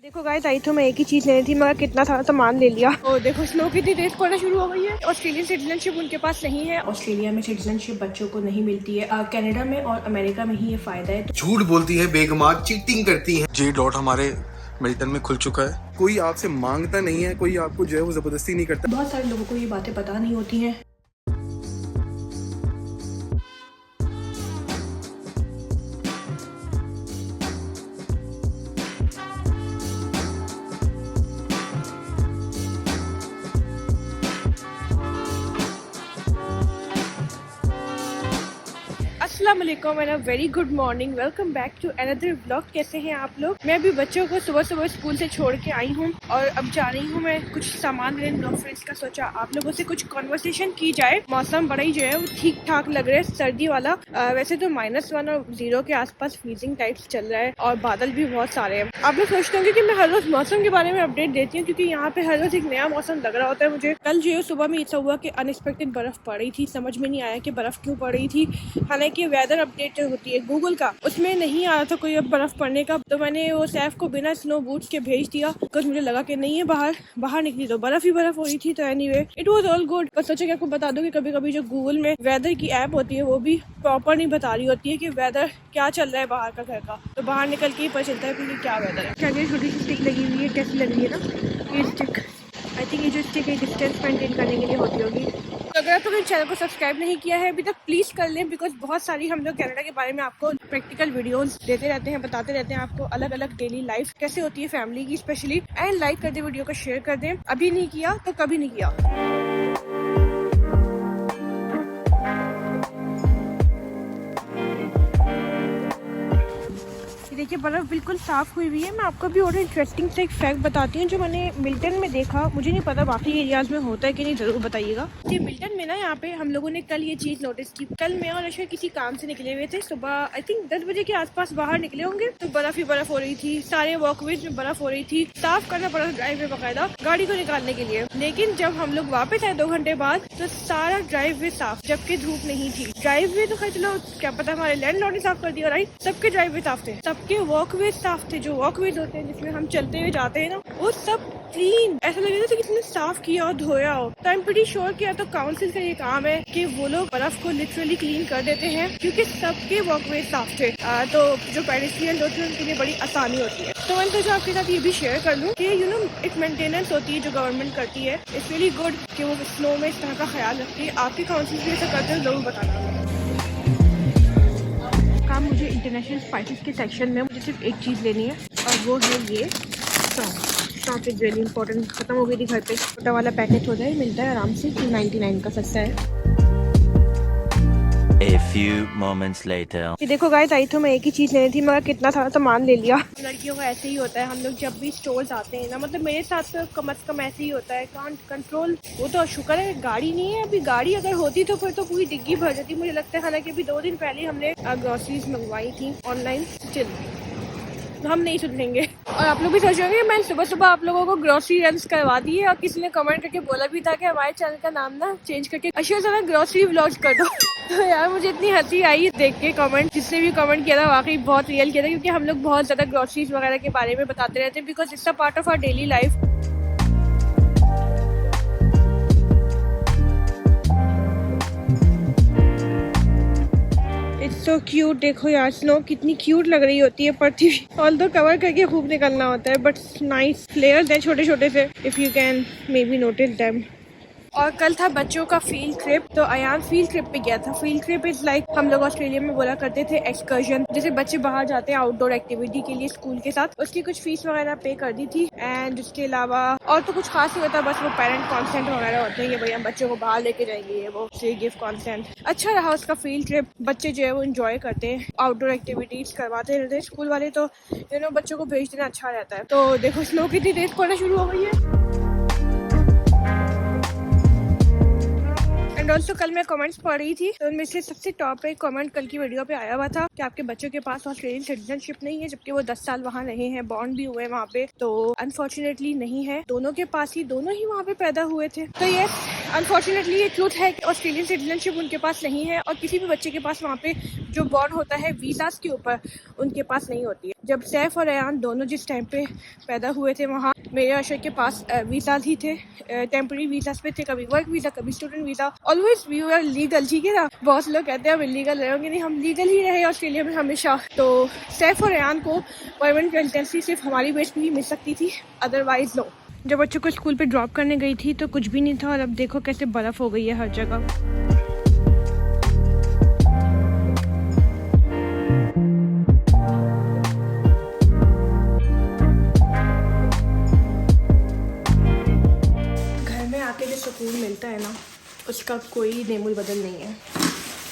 देखो गाइस, आई तो मैं एक ही चीज लेनी थी मगर कितना सारा सामान ले लिया। और देखो स्नो कितनी तेज पड़ना शुरू हो गई है। ऑस्ट्रेलियन सिटीजनशिप उनके पास नहीं है। ऑस्ट्रेलिया में सिटीजनशिप बच्चों को नहीं मिलती है। कनाडा में और अमेरिका में ही ये फायदा है। झूठ बोलती है बेगमात, चीटिंग करती है। जे डॉट हमारे मिल्टन में खुल चुका है। कोई आपसे मांगता नहीं है, कोई आपको जो है वो जबरदस्ती नहीं करता। बहुत सारे लोगों को ये बातें पता नहीं होती हैं। अस्सलाम वालेकुम and a very good morning. Welcome back to another vlog. कैसे हैं आप लोग? मैं अभी बच्चों को सुबह सुबह स्कूल से छोड़ के आई हूँ और अब जा रही हूँ मैं कुछ सामान लेने ब्लॉग फ्रेंड्स का। सोचा आप लोगों से कुछ कॉन्वर्सेशन की जाए। मौसम बड़ा ही जो है वो ठीक ठाक लग रहा है, सर्दी वाला। वैसे तो -1 और 0 के आसपास फ्रीजिंग टाइप्स चल रहा है और बादल भी बहुत सारे हैं। आप लोग सोचते होंगे कि मैं हर रोज मौसम के बारे में अपडेट देती हूँ क्योंकि यहाँ पे हर रोज एक नया मौसम लग रहा होता है मुझे। कल जो है सुबह में ऐसा हुआ कि अनएक्सपेक्टेड बर्फ पड़ रही थी। समझ में नहीं आया कि बर्फ क्यों पड़ रही थी। हालांकि वेदर अपडेट होती है गूगल का, उसमें नहीं आ रहा था कोई अब बर्फ पड़ने का। तो मैंने वो सैफ को बिना स्नो बूट्स के भेज दिया बिकॉज मुझे लगा कि नहीं है बाहर निकली तो बर्फ ही बर्फ हो रही थी। तो anyway it was all good. पर सोचा कि आपको बता दूं कि कभी कभी जो गूगल में वेदर की ऐप होती है वो भी प्रॉपर नहीं बता रही होती है कि वेदर क्या चल रहा है बाहर का घर का। तो बाहर निकल के ही पता चलता है कि क्या वेदर है। क्या छोटी सी स्टिक लगी हुई है, कैसी लग रही है ना ये स्टिक। आई थिंक ये जो स्टिक है डिस्टेंस मेंटेन करने के लिए होती होगी। तो अगर आपने चैनल को सब्सक्राइब नहीं किया है अभी तक प्लीज कर लें बिकॉज बहुत सारी हम लोग कनाडा के बारे में आपको प्रैक्टिकल वीडियोस देते रहते हैं, बताते रहते हैं आपको अलग अलग डेली लाइफ कैसे होती है फैमिली की स्पेशली। एंड लाइक कर दें, वीडियो को शेयर कर दें। अभी नहीं किया तो कभी नहीं किया। देखिए बर्फ बिल्कुल साफ हुई हुई है। मैं आपको भी और इंटरेस्टिंग से एक फैक्ट बताती हूँ जो मैंने मिल्टन में देखा। मुझे नहीं पता बाकी एरियाज में होता है कि नहीं, जरूर बताइएगा। ये मिल्टन में ना यहाँ पे हम लोगों ने कल ये चीज नोटिस की। कल मैं और अशर किसी काम से निकले हुए थे सुबह आई थिंक 10 बजे के आसपास बाहर निकले होंगे। तो बर्फ ही बर्फ हो रही थी, सारे वॉकवेज में बर्फ हो रही थी। साफ करना पड़ा ड्राइव वे बकायदा गाड़ी को निकालने के लिए। लेकिन जब हम लोग वापस आए 2 घंटे बाद तो सारा ड्राइव वे साफ, जबकि धूप नहीं थी। ड्राइव वे तो खैर चलो क्या पता हमारे लैंडलॉर्ड ने साफ कर दिया, राइट। सबके ड्राइव वे साफ थे, सबके वॉकवेज साफ थे। जो वॉकवेज होते हैं जिसमें हम चलते हुए जाते हैं ना, वो सब क्लीन। ऐसा लग रहा था कि किसी ने साफ किया और धोया हो। तो आई एम प्रीटी श्योर कि या तो काउंसिल का ये काम है कि वो लोग बर्फ को लिटरली क्लीन कर देते हैं क्योंकि सबके वॉकवेज साफ थे। तो जो पेडेस्ट्रियन होते हैं उनके लिए बड़ी आसानी होती है। तो मैंने सोचा आपके साथ ये भी शेयर कर लूँ कि एक मेंटेनेंस होती है जो गवर्नमेंट करती है। इट्स रियली गुड कि वो स्नो में इस तरह का ख्याल रखती है। आपकी काउंसिल भी ऐसा करते हैं, जरूर बताना। काम मुझे इंटरनेशनल स्पाइसेस के सेक्शन में मुझे सिर्फ एक चीज़ लेनी है और वो है ये सौंफ। Is really important. खत्म हो गई थी घर पे। छोटा वाला पैकेट हो जाए, मिलता है आराम से 2.99 का, सस्ता है। A few moments later. ये देखो गाइस, आई तो मैं एक ही चीज़ लेनी थी मगर कितना सारा सामान ले लिया। लड़कियों का ऐसे ही होता है। हम लोग जब भी स्टोर्स आते हैं ना, मतलब मेरे साथ तो कम से कम ऐसे ही होता है। Can't control. वो तो शुक्र है गाड़ी नहीं है। अभी गाड़ी अगर होती तो फिर तो पूरी डिग्गी भर जाती मुझे लगता है। हालांकि अभी 2 दिन पहले हमने ग्रोसरीज मंगवाई थी ऑनलाइन। स्टिल हम नहीं सुनेंगे। और आप लोग भी सोच रहे मैंने सुबह सुबह आप लोगों को ग्रोसरी रन्स करवा दी है और किसी ने कमेंट करके बोला भी था कि हमारे चैनल का नाम ना चेंज करके अशर जरा ग्रोसरी व्लॉग्स कर दो। तो यार मुझे इतनी हंसी आई देख के कमेंट। जिसने भी कमेंट किया था वाकई बहुत रियल किया था क्योंकि हम लोग बहुत ज्यादा ग्रोसरीज वगैरह के बारे में बताते रहते हैं because it's a part of our daily life. It's so cute. देखो यार स्नो कितनी क्यूट लग रही होती है पड़ती हुई। ऑल तो कवर करके खूब निकलना होता है बट नाइस फ्लेयर्स हैं छोटे छोटे से, if you can may be notice them. और कल था बच्चों का फील्ड ट्रिप। तो अयान फील्ड ट्रिप पे गया था। फील्ड ट्रिप इज लाइक हम लोग ऑस्ट्रेलिया में बोला करते थे एक्सकर्जन, जैसे बच्चे बाहर जाते हैं आउटडोर एक्टिविटी के लिए स्कूल के साथ। उसकी कुछ फीस वगैरह पे कर दी थी एंड उसके अलावा और तो कुछ खास नहीं होता। बस वो पेरेंट कॉन्सेंट वगैरह होते हैं कि भाई हम बच्चों को बाहर लेके जाएंगे, वो से गिव कॉन्सेंट। अच्छा रहा उसका फील्ड ट्रिप। बच्चे जो है वो इंजॉय करते हैं, आउटडोर एक्टिविटीज करवाते रहते हैं स्कूल वाले। तो बच्चों को भेज देना अच्छा रहता है। तो देखो स्नो कितनी तेज पड़ना शुरू हो गई है। एंड ऑल्सो कल मैं कमेंट्स पढ़ रही थी तो उनमें से सबसे टॉप पे कमेंट कल की वीडियो पे आया हुआ था कि आपके बच्चों के पास ऑस्ट्रेलियन सिटीजनशिप नहीं है जबकि वो 10 साल वहाँ रहे हैं, बॉन्ड भी हुए वहाँ पे। तो अनफॉर्चुनेटली नहीं है। दोनों के पास ही, दोनों ही वहाँ पे पैदा हुए थे। तो यस अनफॉर्चुनेटली ये ट्रूथ है कि ऑस्ट्रेलियन सिटीजनशिप उनके पास नहीं है और किसी भी बच्चे के पास वहाँ पे जो बॉर्न होता है वीज़ास के ऊपर उनके पास नहीं होती है। जब सैफ और अयान दोनों जिस टाइम पे पैदा हुए थे वहाँ मेरे अशर के पास वीज़ास ही थे, टेम्पररी वीज़ास पे थे, कभी वर्क वीज़ा कभी student visa, always we were legal. ठीक है ना, बहुत लोग कहते हैं हम इलीगल रहेंगे, नहीं हम लीगल ही रहे ऑस्ट्रेलिया में हमेशा। तो सैफ और अयान को परमानेंट रेजिडेंसी सिर्फ हमारी बेस पे ही मिल सकती थी, अदरवाइज नो। जब बच्चों को स्कूल पे ड्रॉप करने गई थी तो कुछ भी नहीं था और अब देखो कैसे बर्फ़ हो गई है हर जगह। घर में आके जो सुकून मिलता है ना उसका कोई नेमुल बदल नहीं है।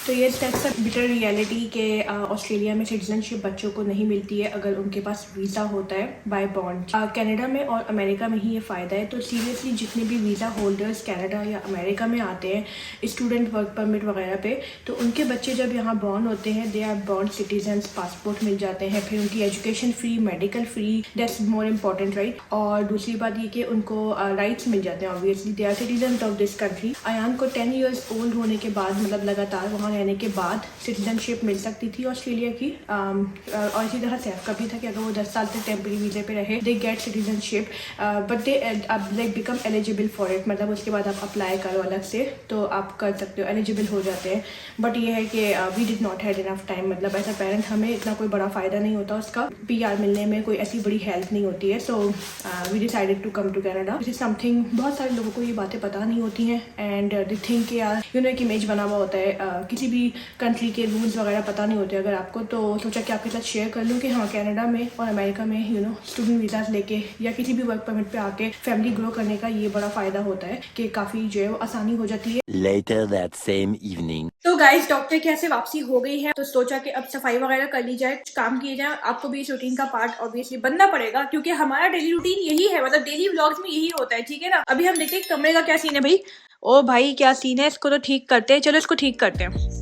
तो ये दैट्स अ बिटर रियलिटी कि ऑस्ट्रेलिया में सिटीजनशिप बच्चों को नहीं मिलती है अगर उनके पास वीज़ा होता है बाय बॉर्न। कनाडा में और अमेरिका में ही ये फ़ायदा है। तो सीरियसली जितने भी वीज़ा होल्डर्स कनाडा या अमेरिका में आते हैं स्टूडेंट वर्क परमिट वगैरह पे, तो उनके बच्चे जब यहाँ बॉर्न होते हैं they are born citizens, passport मिल जाते हैं, फिर उनकी education free, medical free, that's more important right. और दूसरी बात ये कि उनको राइट्स मिल जाते हैं, obviously they are citizen of this country. Ayaan को 10 years ओल्ड होने के बाद मतलब लगातार वहाँ रहने के बाद सिटीजनशिप मिल सकती थी ऑस्ट्रेलिया की। और इसी तरह सैफ का भी था कि अगर वो 10 साल तक टेम्पररी वीज़े पे रहे they get citizenship but they like become eligible for it, मतलब उसके बाद आप अप्लाई करो अलग से तो आप कर सकते हो, एलिजिबल हो जाते हैं। बट ये है कि we did not had enough time, मतलब एज अ पेरेंट हमें इतना कोई बड़ा फ़ायदा नहीं होता उसका, PR मिलने में कोई ऐसी बड़ी हेल्प नहीं होती है। So we decided to come to Canada. This is something बहुत सारे लोगों को ये बातें पता नहीं होती हैं एंड दे थिंक यार यू नो एक इमेज बना हुआ होता है, किसी भी कंट्री के रूल्स वगैरह पता नहीं होते अगर आपको, तो सोचा कि आपके साथ शेयर कर लूँ कि हाँ कनाडा में और अमेरिका में यू नो स्टूडेंट वीज़ाज लेके या किसी भी वर्क परमिट पे आके फैमिली ग्रो करने का ये बड़ा फ़ायदा होता है कि काफ़ी जो है वो आसानी हो जाती है। Later that same evening. तो गाइस डॉक्टर की ऐसे वापसी हो गई है तो सोचा कि अब सफाई वगैरह कर ली जाए, कुछ काम किए जाए। आपको भी इस रूटीन का पार्ट ऑब्वियसली बनना पड़ेगा क्योंकि हमारा डेली रूटीन यही है, मतलब डेली व्लॉग्स में यही होता है। ठीक है ना, अभी हम देखते हैं कमरे का क्या सीन है भाई। ओ भाई क्या सीन है, इसको तो ठीक करते हैं, चलो इसको ठीक करते हैं।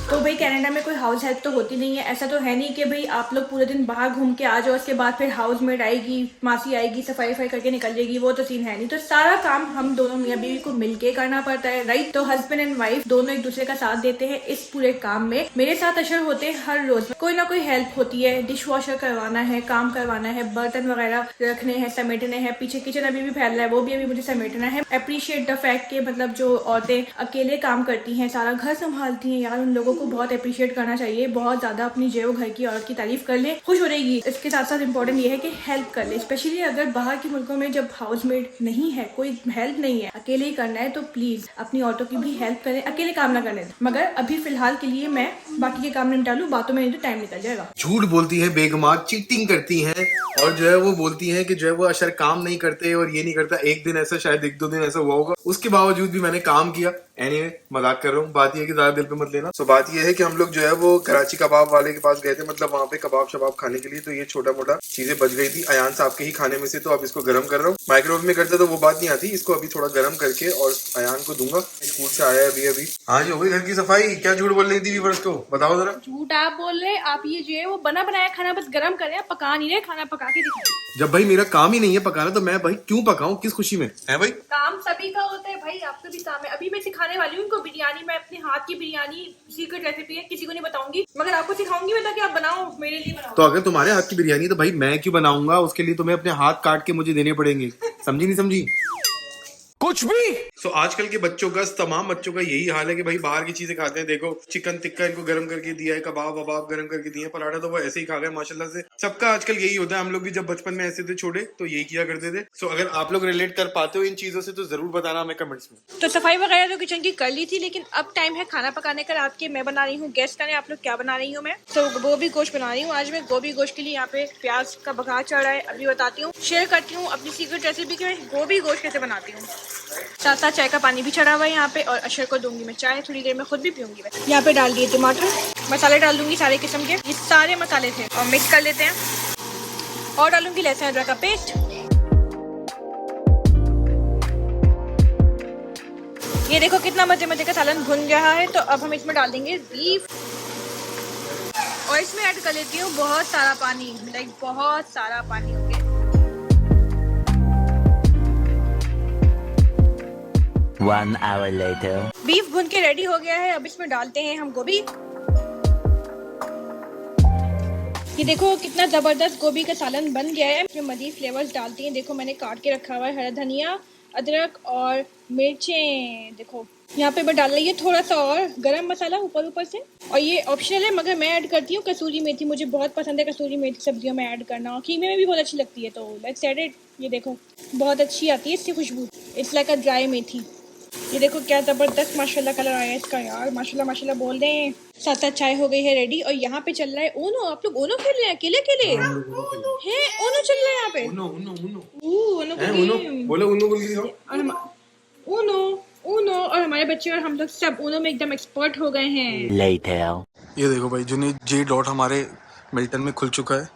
तो भाई कनाडा में कोई हाउस हेल्प तो होती नहीं है, ऐसा तो है नहीं कि भाई आप लोग पूरे दिन बाहर घूम के आ जाओ उसके बाद फिर हाउस मेड आएगी, मासी आएगी, सफाई वफाई करके निकल जाएगी, वो तो सीन है नहीं। तो सारा काम हम दोनों मियाँ बीवी को मिलके करना पड़ता है राइट। तो हस्बैंड एंड वाइफ दोनों एक दूसरे का साथ देते हैं इस पूरे काम में। मेरे साथ अशर होते हैं हर रोज कोई ना कोई हेल्प होती है, डिश वॉशर करवाना है, काम करवाना है, बर्तन वगैरह रखने हैं, समेटने हैं, पीछे किचन अभी भी फैल रहा है वो भी अभी मुझे समेटना है। अप्रिशिएट द फैक्ट के मतलब जो औरतें अकेले काम करती हैं, सारा घर संभालती हैं, यार उन लोगों को बहुत अप्रिशिएट करना चाहिए, बहुत ज्यादा अपनी जो घर की औरत की तारीफ कर ले, खुश हो रहेगी। इसके साथ साथ इम्पोर्टेंट ये है कि हेल्प कर ले, स्पेशली अगर बाहर के मुल्कों में जब हाउसमेड नहीं है, कोई हेल्प नहीं है, अकेले ही करना है तो प्लीज अपनी औरतों की भी हेल्प करें, अकेले काम ना करने। मगर अभी फिलहाल के लिए मैं बाकी के काम निपटा लूं, बातों में नहीं तो टाइम निकल जाएगा। झूठ बोलती है बेगमात, चीटिंग करती हैं और जो है वो बोलती हैं कि जो है वो अशर काम नहीं करते और ये नहीं करता। एक दिन ऐसा शायद 1-2 दिन ऐसा हुआ होगा, उसके बावजूद भी मैंने काम किया। एनीवे मजाक कर रहा हूँ, बात ये है कि ज्यादा दिल पे मत लेना। सो बात ये है कि हम लोग जो है वो कराची कबाब वाले के पास गए थे, मतलब वहाँ पे कबाब शबाब खाने के लिए। तो ये छोटा मोटा चीजें बच गई थी अयान साहब के ही खाने में से, तो अब इसको गर्म कर रहा हूँ। माइक्रोवेव में करते तो वो बात नहीं आती, इसको अभी थोड़ा गर्म करके और अयान को दूंगा। स्कूल से आया अभी। आज हो गई घर की सफाई। क्या झूठ बोल रही थी व्यूअर्स को, बताओ जरा। झूठ आप बोल रहे, आप ये जो है वो बना बनाया खाना बस गर्म कर रहे हैं, पका नहीं रहे, खाना पका के दिखाए। जब भाई मेरा काम ही नहीं है पकाना तो मैं भाई क्यों पकाऊं, किस खुशी में है भाई। काम सभी का होता है भाई, आपका भी काम है। अभी मैं सिखाने वाली हूँ उनको बिरयानी, मैं अपने हाथ की बिरयानी, सीक्रेट रेसिपी है, किसी को नहीं बताऊंगी, मगर आपको सिखाऊंगी मैं ताकि आप बनाओ, मेरे लिए बनाओ। तो अगर तुम्हारे हाथ की बिरयानी तो भाई मैं क्यों बनाऊंगा, उसके लिए तुम्हें अपने हाथ काट के मुझे देने पड़ेंगे, समझी नहीं समझी कुछ भी। सो आजकल के बच्चों का, तमाम बच्चों का यही हाल है कि भाई बाहर की चीजें खाते हैं। देखो चिकन टिक्का इनको गर्म करके दिया है, कबाब वबाब गर्म करके दिए, पराठा तो वो ऐसे ही खा गए माशाल्लाह से। सबका आजकल यही होता है। हम लोग भी जब बचपन में ऐसे थे छोटे तो यही किया करते थे। सो अगर आप लोग रिलेट कर पाते हो इन चीजों से तो जरूर बताना हमें कमेंट्स में। तो सफाई वगैरह तो किचन की कर ली थी, लेकिन अब टाइम है खाना पकाने का। रात के मैं बना रही हूँ, गेस्ट करें आप लोग क्या बना रही हूँ मैं। तो गोभी गोश्त बना रही हूँ आज मैं। गोभी गोश्त के लिए यहाँ पे प्याज का बघार चढ़ रहा है, अभी बताती हूँ, शेयर करती हूँ अपनी सीक्रेट रेसिपी की मैं गोभी गोश्त कैसे बनाती हूँ। साथ साथ चाय का पानी भी चढ़ा हुआ है यहाँ पे और अशर को दूंगी मैं चाय, थोड़ी देर में खुद भी पीऊंगी मैं। यहाँ पे डाल दिए टमाटर, मसाले डाल दूंगी सारे किस्म के, ये सारे मसाले थे और मिक्स कर लेते हैं। और डालूंगी लहसुन अदरक का पेस्ट। ये देखो कितना मजे मजे का सालन भुन रहा है। तो अब हम इसमें डाल देंगे बीफ और इसमें ऐड कर लेती हूँ बहुत सारा पानी, लाइक बहुत सारा पानी हो गया। 1 hour later. बीफ भुन के रेडी हो गया है, अब इसमें डालते हैं हम गोभी। ये देखो कितना जबरदस्त गोभी का सालन बन गया है। इसमें मजीद फ्लेवर्स डालते हैं। देखो मैंने काट के रखा हुआ है हरा धनिया, अदरक और मिर्चें। देखो यहाँ पे मैं डाल रही है थोड़ा सा और गरम मसाला ऊपर से, और ये ऑप्शनल है मगर मैं ऐड करती हूँ कसूरी मेथी। मुझे बहुत पसंद है कसूरी मेथी सब्जियों में ऐड करना, और कीमे में भी बहुत अच्छी लगती है, तो लेट्स ऐड इट। ये देखो बहुत अच्छी आती है इसकी खुशबू। इट्स लाइक अ ड्राई मेथी। ये देखो क्या ज़बरदस्त माशाल्लाह कलर आया है इसका यार, माशाल्लाह माशाल्लाह बोल दें। साथ चाय हो गई है रेडी, और यहाँ पे चल रहा है ओनो। आप लोग ओनो खेल रहे हैं अकेले अकेले हैं? ओनो चल रहा है यहाँ पे। उनो उनो उनो ओनो का उनो गेम। बोलो उनो बोल के और ऊनो और हमारे बच्चे और हम लोग सब ऊनो में एकदम एक्सपर्ट हो गए हैं। Later. ये देखो भाई जुनीद जे डॉट हमारे मिल्टन में खुल चुका है,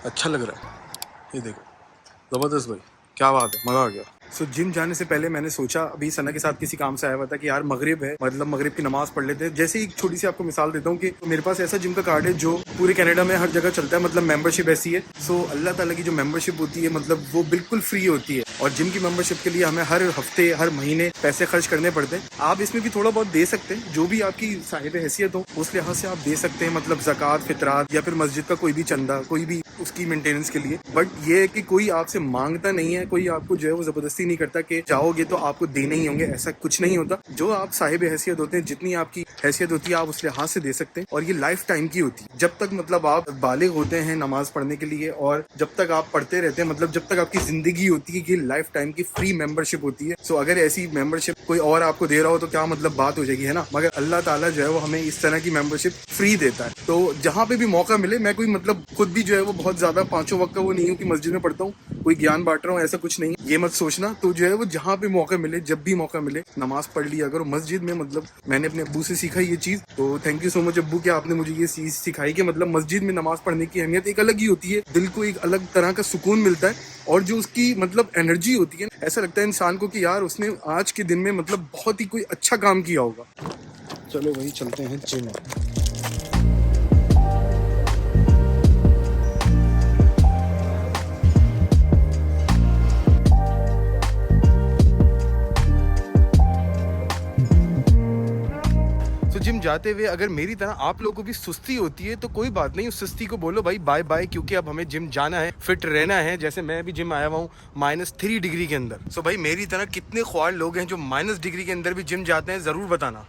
अच्छा लग रहा है। ये देखो जबरदस्त भाई, क्या बात है, मजा आ गया। सो जिम जाने से पहले मैंने सोचा, अभी सना के साथ किसी काम से आया हुआ था कि यार मगरिब है, मतलब मगरिब की नमाज पढ़ लेते हैं। जैसे ही एक छोटी सी आपको मिसाल देता हूँ कि मेरे पास ऐसा जिम का कार्ड है जो पूरे कनाडा में हर जगह चलता है, मतलब मेंबरशिप ऐसी है। सो अल्लाह ताला की जो मेंबरशिप होती है मतलब वो बिल्कुल फ्री होती है, और जिम की मेंबरशिप के लिए हमें हर हफ्ते हर महीने पैसे खर्च करने पड़ते हैं। आप इसमें भी थोड़ा बहुत दे सकते हैं, जो भी आपकी साहिब हैसियत हो उस लिहाज से आप दे सकते हैं, मतलब ज़कात, फितरात या फिर मस्जिद का कोई भी चंदा, कोई भी उसकी मेंटेनेंस के लिए। बट ये है कि कोई आपसे मांगता नहीं है, कोई आपको जो है वो जबरदस्ती नहीं करता कि जाओगे तो आपको देने ही होंगे, ऐसा कुछ नहीं होता। जो आप साहिब हैसियत होते हैं, जितनी आपकी हैसियत होती है आप उस लिहाज से दे सकते हैं, और ये लाइफ टाइम की होती है। जब तक मतलब आप बालिग होते हैं नमाज पढ़ने के लिए, और जब तक आप पढ़ते रहते हैं, मतलब जब तक आपकी जिंदगी होती है, ये लाइफ टाइम की फ्री मेंबरशिप होती है। सो अगर ऐसी मेंबरशिप कोई और आपको दे रहा हो तो क्या मतलब बात हो जाएगी, है ना। मगर अल्लाह ताला जो है वो हमें इस तरह की मेंबरशिप फ्री देता है। तो जहाँ पे भी मौका मिले, मैं कोई मतलब खुद भी जो है वो बहुत ज्यादा पांचों वक्त का वो नहीं हूँ कि मस्जिद में पढ़ता हूँ, कोई ज्ञान बांट रहा हूँ, ऐसा कुछ नहीं, ये मत सोचना। तो जो है वो जहाँ पे मौका मिले, जब भी मौका मिले, नमाज पढ़ लिया अगर मस्जिद में। मतलब मैंने अपने अब्बू से सीखा ये चीज, तो थैंक यू सो मच अब्बू कि आपने मुझे ये चीज सिखाई कि मतलब मस्जिद में नमाज पढ़ने की अहमियत एक अलग ही होती है। दिल को एक अलग तरह का सुकून मिलता है, और जो उसकी मतलब एनर्जी होती है, ऐसा लगता है इंसान को कि यार उसने आज के दिन में मतलब बहुत ही कोई अच्छा काम किया होगा। चलो वही चलते हैं जिम। जिम जाते हुए अगर मेरी तरह आप लोगों को भी सुस्ती होती है तो कोई बात नहीं, उस सुस्ती को बोलो भाई बाय बाय, क्योंकि अब हमें जिम जाना है, फिट रहना है। जैसे मैं भी जिम आया हुआ हूँ -3 डिग्री के अंदर। सो भाई मेरी तरह कितने ख्वार लोग हैं जो -डिग्री के अंदर भी जिम जाते हैं, जरूर बताना।